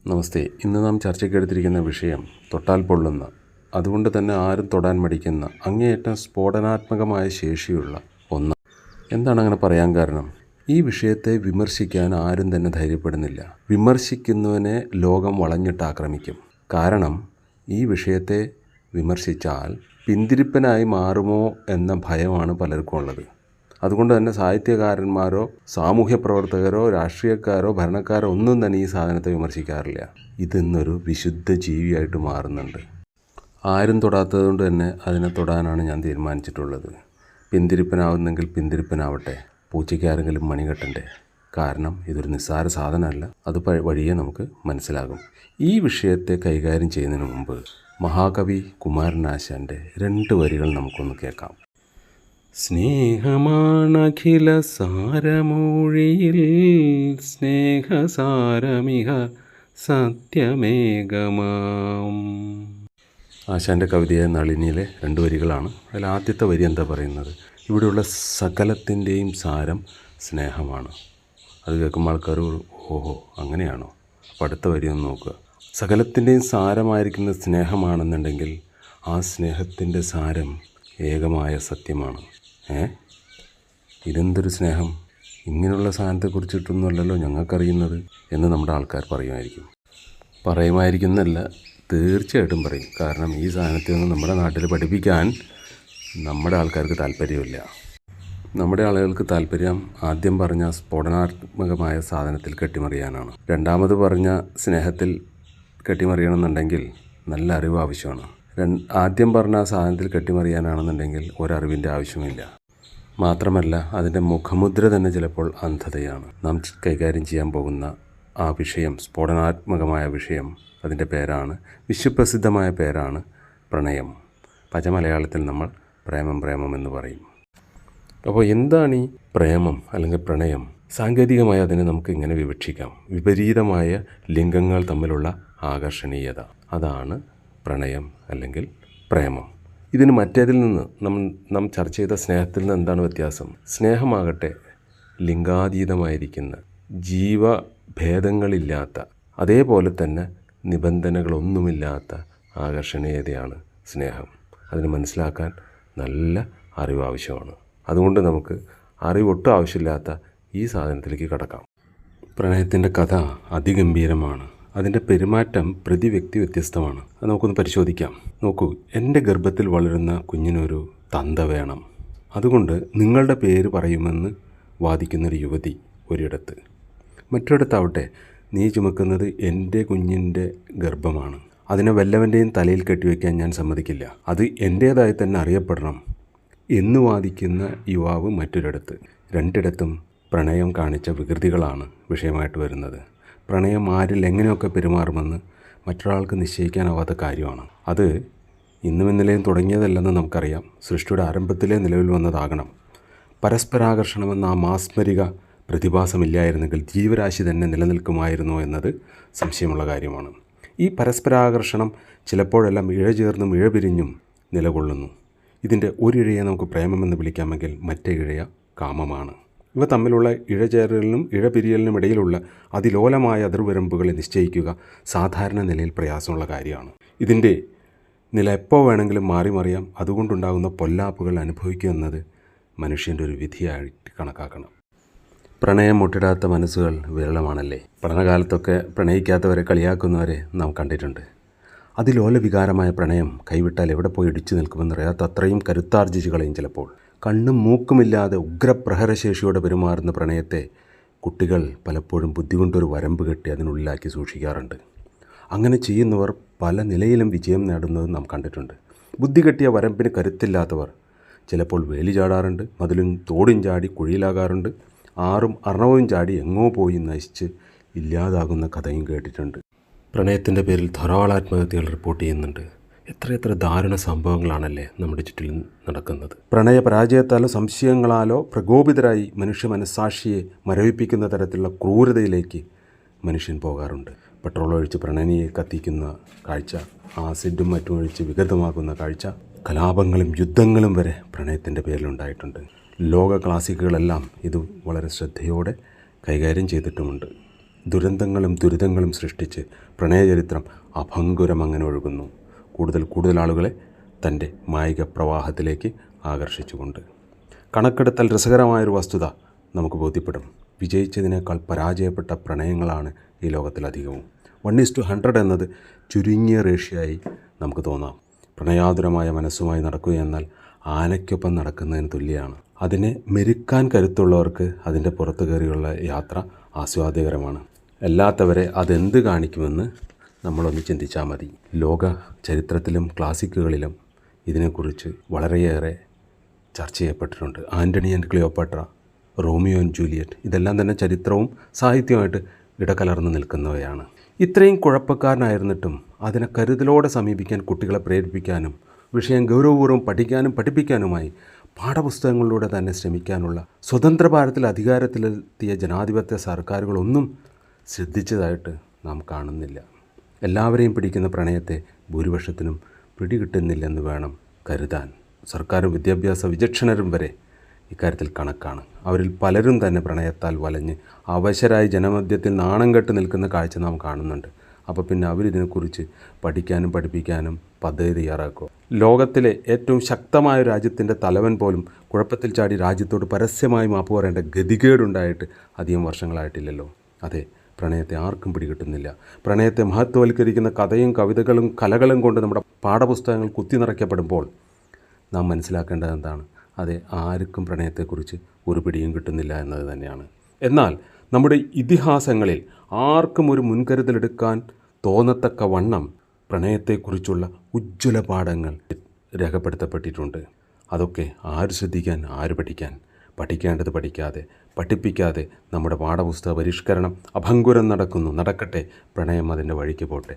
നമസ്തേ. ഇന്ന് നാം ചർച്ചയ്ക്കെടുത്തിരിക്കുന്ന വിഷയം തൊട്ടാൽ പൊള്ളുന്ന, അതുകൊണ്ട് തന്നെ ആരും തൊടാൻ മടിക്കുന്ന, അങ്ങേയറ്റം സ്ഫോടനാത്മകമായ ശേഷിയുള്ള ഒന്നാണ്. എന്താണ് അങ്ങനെ പറയാൻ കാരണം? ഈ വിഷയത്തെ വിമർശിക്കാൻ ആരും തന്നെ ധൈര്യപ്പെടുന്നില്ല. വിമർശിക്കുന്നവനെ ലോകം വളഞ്ഞിട്ട് ആക്രമിക്കും. കാരണം ഈ വിഷയത്തെ വിമർശിച്ചാൽ പിന്തിരിപ്പനായി മാറുമോ എന്ന ഭയമാണ് പലർക്കും ഉള്ളത്. അതുകൊണ്ട് തന്നെ സാഹിത്യകാരന്മാരോ സാമൂഹ്യ പ്രവർത്തകരോ രാഷ്ട്രീയക്കാരോ ഭരണക്കാരോ ഒന്നും തന്നെ ഈ സാധനത്തെ വിമർശിക്കാറില്ല. ഇതിന്നൊരു വിശുദ്ധ ജീവിയായിട്ട് മാറുന്നുണ്ട്. ആരും തൊടാത്തത് കൊണ്ട് തന്നെ അതിനെ തൊടാനാണ് ഞാൻ തീരുമാനിച്ചിട്ടുള്ളത്. പിന്തിരിപ്പനാവുന്നെങ്കിൽ പിന്തിരിപ്പനാവട്ടെ, പൂച്ചയ്ക്ക് ആരെങ്കിലും മണി കെട്ടണ്ടേ? കാരണം ഇതൊരു നിസ്സാര സാധനമല്ല. അത് വഴിയെ നമുക്ക് മനസ്സിലാകും. ഈ വിഷയത്തെ കൈകാര്യം ചെയ്യുന്നതിന് മുമ്പ് മഹാകവി കുമാരനാശാൻ്റെ 2 വരികൾ നമുക്കൊന്ന് കേൾക്കാം. സ്നേഹമാണഖില സാരമൂഴിയിൽ സ്നേഹസാരമിഹ സത്യമേകമാം. ആശാൻ്റെ കവിതയായ നളിനിയിലെ 2 വരികളാണ്. അതിൽ ആദ്യത്തെ വരി എന്താ പറയുന്നത്? ഇവിടെയുള്ള സകലത്തിൻ്റെയും സാരം സ്നേഹമാണ്. അത് കേൾക്കുമ്പോൾ ആൾക്കാർ ഓഹോ അങ്ങനെയാണോ? അപ്പോൾ അടുത്ത വരി ഒന്ന് നോക്കുക. സകലത്തിൻ്റെയും സാരമായിരിക്കുന്നത് സ്നേഹമാണെന്നുണ്ടെങ്കിൽ ആ സ്നേഹത്തിൻ്റെ സാരം ഏകമായ സത്യമാണ്. ഇതെന്തൊരു സ്നേഹം! ഇങ്ങനെയുള്ള സാധനത്തെക്കുറിച്ചിട്ടൊന്നുമല്ലല്ലോ ഞങ്ങൾക്കറിയുന്നത് എന്ന് നമ്മുടെ ആൾക്കാർ പറയുമായിരിക്കുന്നല്ല, തീർച്ചയായിട്ടും പറയും. കാരണം ഈ സാധനത്തെയൊന്നും നമ്മുടെ നാട്ടിൽ പഠിപ്പിക്കാൻ നമ്മുടെ ആൾക്കാർക്ക് താല്പര്യമില്ല. നമ്മുടെ ആളുകൾക്ക് താല്പര്യം ആദ്യം പറഞ്ഞ സ്ഫോടനാത്മകമായ സാധനത്തിൽ കെട്ടിമറിയാനാണ്. രണ്ടാമത് പറഞ്ഞ സ്നേഹത്തിൽ കെട്ടിമറിയണമെന്നുണ്ടെങ്കിൽ നല്ല അറിവ് ആവശ്യമാണ്. ആദ്യം പറഞ്ഞ ആ സാധനത്തിൽ കെട്ടിമറിയാനാണെന്നുണ്ടെങ്കിൽ ഒരറിവിൻ്റെ ആവശ്യമില്ല. മാത്രമല്ല അതിൻ്റെ മുഖമുദ്ര തന്നെ ചിലപ്പോൾ അന്ധതയാണ്. നാം കൈകാര്യം ചെയ്യാൻ പോകുന്ന ആ വിഷയം, സ്ഫോടനാത്മകമായ വിഷയം, അതിൻ്റെ പേരാണ്, വിശ്വപ്രസിദ്ധമായ പേരാണ് പ്രണയം. പച്ചമലയാളത്തിൽ നമ്മൾ പ്രേമം എന്ന് പറയും. അപ്പോൾ എന്താണ് ഈ പ്രേമം അല്ലെങ്കിൽ പ്രണയം? സാങ്കേതികമായി അതിനെ നമുക്ക് ഇങ്ങനെ വിവക്ഷിക്കാം. വിപരീതമായ ലിംഗങ്ങൾ തമ്മിലുള്ള ആകർഷണീയത, അതാണ് പ്രണയം അല്ലെങ്കിൽ പ്രേമം. ഇതിന് മറ്റേതിൽ നിന്ന് നാം ചർച്ച ചെയ്ത സ്നേഹത്തിൽ നിന്ന് എന്താണ് വ്യത്യാസം? സ്നേഹമാകട്ടെ ലിംഗാതീതമായിരിക്കുന്ന, ജീവഭേദങ്ങളില്ലാത്ത, അതേപോലെ തന്നെ നിബന്ധനകളൊന്നുമില്ലാത്ത ആകർഷണീയതയാണ് സ്നേഹം. അതിന് മനസ്സിലാക്കാൻ നല്ല അറിവ് ആവശ്യമാണ്. അതുകൊണ്ട് നമുക്ക് അറിവൊട്ടും ആവശ്യമില്ലാത്ത ഈ സാധനത്തിലേക്ക് കടക്കാം. പ്രണയത്തിൻ്റെ കഥ അതിഗംഭീരമാണ്. അതിൻ്റെ പെരുമാറ്റം പ്രതി വ്യക്തി വ്യത്യസ്തമാണ്. അത് നമുക്കൊന്ന് പരിശോധിക്കാം. നോക്കൂ, എൻ്റെ ഗർഭത്തിൽ വളരുന്ന കുഞ്ഞിനൊരു തന്ത വേണം. അതുകൊണ്ട് നിങ്ങളുടെ പേര് പറയുമെന്ന് വാദിക്കുന്നൊരു യുവതി ഒരിടത്ത്. മറ്റൊരിടത്താവട്ടെ, നീ ചുമക്കുന്നത് എൻ്റെ കുഞ്ഞിൻ്റെ ഗർഭമാണ്, അതിനെ വല്ലവൻ്റെയും തലയിൽ കെട്ടിവെക്കാൻ ഞാൻ സമ്മതിക്കില്ല, അത് എൻ്റേതായി തന്നെ അറിയപ്പെടണം എന്ന് വാദിക്കുന്ന യുവാവ് മറ്റൊരിടത്ത്. രണ്ടിടത്തും പ്രണയം കാണിച്ച വികൃതികളാണ് വിഷയമായിട്ട് വരുന്നത്. പ്രണയം ആരിൽ എങ്ങനെയൊക്കെ പെരുമാറുമെന്ന് മറ്റൊരാൾക്ക് നിശ്ചയിക്കാനാവാത്ത കാര്യമാണ്. അത് ഇന്നും ഇന്നലെയും തുടങ്ങിയതല്ലെന്ന് നമുക്കറിയാം. സൃഷ്ടിയുടെ ആരംഭത്തിലേ നിലവിൽ വന്നതാകണം. പരസ്പരാകർഷണമെന്ന ആ മാസ്മരിക പ്രതിഭാസമില്ലായിരുന്നെങ്കിൽ ജീവരാശി തന്നെ നിലനിൽക്കുമായിരുന്നോ എന്നത് സംശയമുള്ള കാര്യമാണ്. ഈ പരസ്പരാകർഷണം ചിലപ്പോഴെല്ലാം ഇഴചേർന്നും ഇഴപിരിഞ്ഞും നിലകൊള്ളുന്നു. ഇതിൻ്റെ ഒരിഴയെ നമുക്ക് പ്രേമമെന്ന് വിളിക്കാമെങ്കിൽ മറ്റേ ഇഴയ കാമമാണ്. ഇവ തമ്മിലുള്ള ഇഴചേരലിനും ഇഴപിരിയലിനും ഇടയിലുള്ള അതിലോലമായ അതിർവരമ്പുകളെ നിശ്ചയിക്കുക സാധാരണ നിലയിൽ പ്രയാസമുള്ള കാര്യമാണ്. ഇതിൻ്റെ നില എപ്പോൾ വേണമെങ്കിലും മാറിമറിയാം. അതുകൊണ്ടുണ്ടാകുന്ന പൊല്ലാപ്പുകൾ അനുഭവിക്കുക എന്നത് മനുഷ്യൻ്റെ ഒരു വിധിയായിട്ട് കണക്കാക്കണം. പ്രണയം മുട്ടിടാത്ത മനസ്സുകൾ വിരളമാണല്ലേ. പഠനകാലത്തൊക്കെ പ്രണയിക്കാത്തവരെ കളിയാക്കുന്നവരെ നാം കണ്ടിട്ടുണ്ട്. അതിലോല വികാരമായ പ്രണയം കൈവിട്ടാൽ എവിടെ പോയി ഇടിച്ചു നിൽക്കുമെന്നറിയാത്ത അത്രയും കരുത്താർജിച്ച് കളയും. ചിലപ്പോൾ കണ്ണും മൂക്കുമില്ലാതെ ഉഗ്രപ്രഹരശേഷിയോടെ പെരുമാറുന്ന പ്രണയത്തെ കുട്ടികൾ പലപ്പോഴും ബുദ്ധികൊണ്ടൊരു വരമ്പ് കെട്ടി അതിനുള്ളിലാക്കി സൂക്ഷിക്കാറുണ്ട്. അങ്ങനെ ചെയ്യുന്നവർ പല നിലയിലും വിജയം നേടുന്നത് നാം കണ്ടിട്ടുണ്ട്. ബുദ്ധി കെട്ടിയ വരമ്പിന് കരുത്തില്ലാത്തവർ ചിലപ്പോൾ വേലി ചാടാറുണ്ട്, മതിലും തോടും ചാടി കുഴിയിലാകാറുണ്ട്, ആറും അർണവും ചാടി എങ്ങോ പോയി നശിച്ച് ഇല്ലാതാകുന്ന കഥയും കേട്ടിട്ടുണ്ട്. പ്രണയത്തിൻ്റെ പേരിൽ ധാരാളം ആത്മഹത്യകൾ റിപ്പോർട്ട് ചെയ്യുന്നുണ്ട്. എത്രയെത്ര ദാരുണ സംഭവങ്ങളാണല്ലേ നമ്മുടെ ചുറ്റിലും നടക്കുന്നത്. പ്രണയ പരാജയത്താലോ സംശയങ്ങളാലോ പ്രകോപിതരായി മനുഷ്യ മനസ്സാക്ഷിയെ മരവിപ്പിക്കുന്ന തരത്തിലുള്ള ക്രൂരതയിലേക്ക് മനുഷ്യൻ പോകാറുണ്ട്. പെട്രോൾ ഒഴിച്ച് പ്രണയിനിയെ കത്തിക്കുന്ന കാഴ്ച, ആസിഡും മറ്റും ഒഴിച്ച് വികൃതമാക്കുന്ന കാഴ്ച, കലാപങ്ങളും യുദ്ധങ്ങളും വരെ പ്രണയത്തിൻ്റെ പേരിലുണ്ടായിട്ടുണ്ട്. ലോക ക്ലാസിക്കുകളെല്ലാം ഇത് വളരെ ശ്രദ്ധയോടെ കൈകാര്യം ചെയ്തിട്ടുമുണ്ട്. ദുരന്തങ്ങളും ദുരിതങ്ങളും സൃഷ്ടിച്ച് പ്രണയചരിത്രം അഭംഗുരം അങ്ങനെ ഒഴുകുന്നു, കൂടുതൽ കൂടുതൽ ആളുകളെ തൻ്റെ മായിക പ്രവാഹത്തിലേക്ക് ആകർഷിച്ചുകൊണ്ട്. കണക്കെടുത്താൽ രസകരമായൊരു വസ്തുത നമുക്ക് ബോധ്യപ്പെടും. വിജയിച്ചതിനേക്കാൾ പരാജയപ്പെട്ട പ്രണയങ്ങളാണ് ഈ ലോകത്തിലധികവും. 1:100 എന്നത് ചുരുങ്ങിയ റേഷ്യോയായി നമുക്ക് തോന്നാം. പ്രണയാതുരമായ മനസ്സുമായി നടക്കുക എന്നാൽ ആനയ്ക്കൊപ്പം നടക്കുന്നതിന് തുല്യമാണ്. അതിനെ മെരുക്കാൻ കരുത്തുള്ളവർക്ക് അതിൻ്റെ പുറത്തു കയറിയുള്ള യാത്ര ആസ്വാദ്യകരമാണ്. അല്ലാത്തവരെ അതെന്ത് കാണിക്കുമെന്ന് നമ്മളൊന്ന് ചിന്തിച്ചാൽ മതി. ലോക ചരിത്രത്തിലും ക്ലാസിക്കുകളിലും ഇതിനെക്കുറിച്ച് വളരെയേറെ ചർച്ച ചെയ്യപ്പെട്ടിട്ടുണ്ട്. Antony and Cleopatra, Romeo and Juliet, ഇതെല്ലാം തന്നെ ചരിത്രവും സാഹിത്യവുമായിട്ട് ഇടകലർന്ന് നിൽക്കുന്നവയാണ്. ഇത്രയും കുഴപ്പക്കാരനായിരുന്നിട്ടും അതിനെ കരുതലോടെ സമീപിക്കാൻ കുട്ടികളെ പ്രേരിപ്പിക്കാനും വിഷയം ഗൗരവപൂർവ്വം പഠിക്കാനും പഠിപ്പിക്കാനുമായി പാഠപുസ്തകങ്ങളിലൂടെ തന്നെ ശ്രമിക്കാനുള്ള സ്വതന്ത്ര ഭാരതത്തിൽ അധികാരത്തിലെത്തിയ ജനാധിപത്യ സർക്കാരുകളൊന്നും ശ്രദ്ധിച്ചതായിട്ട് നാം കാണുന്നില്ല. എല്ലാവരെയും പിടിക്കുന്ന പ്രണയത്തെ ഭൂരിപക്ഷത്തിനും പിടികിട്ടുന്നില്ലെന്ന് വേണം കരുതാൻ. സർക്കാരും വിദ്യാഭ്യാസ വിചക്ഷണരും വരെ ഇക്കാര്യത്തിൽ കണക്കാണ്. അവരിൽ പലരും തന്നെ പ്രണയത്താൽ വലഞ്ഞ് അവശരായി ജനമധ്യത്തിൽ നാണം കെട്ട് നിൽക്കുന്ന കാഴ്ച നാം കാണുന്നുണ്ട്. അപ്പോൾ പിന്നെ അവരിതിനെക്കുറിച്ച് പഠിക്കാനും പഠിപ്പിക്കാനും പദ്ധതി തയ്യാറാക്കുക. ലോകത്തിലെ ഏറ്റവും ശക്തമായ രാജ്യത്തിൻ്റെ തലവൻ പോലും കുഴപ്പത്തിൽ ചാടി രാജ്യത്തോട് പരസ്യമായി മാപ്പ് പറയേണ്ട ഗതികേടുണ്ടായിട്ട് അധികം വർഷങ്ങളായിട്ടില്ലല്ലോ. അതെ, പ്രണയത്തെ ആർക്കും പിടികിട്ടുന്നില്ല. പ്രണയത്തെ മഹത്വവൽക്കരിക്കുന്ന കഥയും കവിതകളും കലകളും കൊണ്ട് നമ്മുടെ പാഠപുസ്തകങ്ങൾ കുത്തി നിറയ്ക്കപ്പെടുമ്പോൾ നാം മനസ്സിലാക്കേണ്ടത് എന്താണ്? അതെ, ആർക്കും പ്രണയത്തെക്കുറിച്ച് ഒരു പിടിയും കിട്ടുന്നില്ല എന്നത് തന്നെയാണ്. എന്നാൽ നമ്മുടെ ഇതിഹാസങ്ങളിൽ ആർക്കും ഒരു മുൻകരുതലെടുക്കാൻ തോന്നത്തക്ക വണ്ണം പ്രണയത്തെക്കുറിച്ചുള്ള ഉജ്ജ്വല പാഠങ്ങൾ രേഖപ്പെടുത്തപ്പെട്ടിട്ടുണ്ട്. അതൊക്കെ ആര് ശ്രദ്ധിക്കാൻ, ആര് പഠിക്കാൻ? പഠിക്കേണ്ടത് പഠിക്കാതെ, പഠിപ്പിക്കാതെ നമ്മുടെ പാഠപുസ്തക പരിഷ്കരണം അഭംഗുരം നടക്കട്ടെ. പ്രണയം അതിൻ്റെ വഴിക്ക് പോട്ടെ.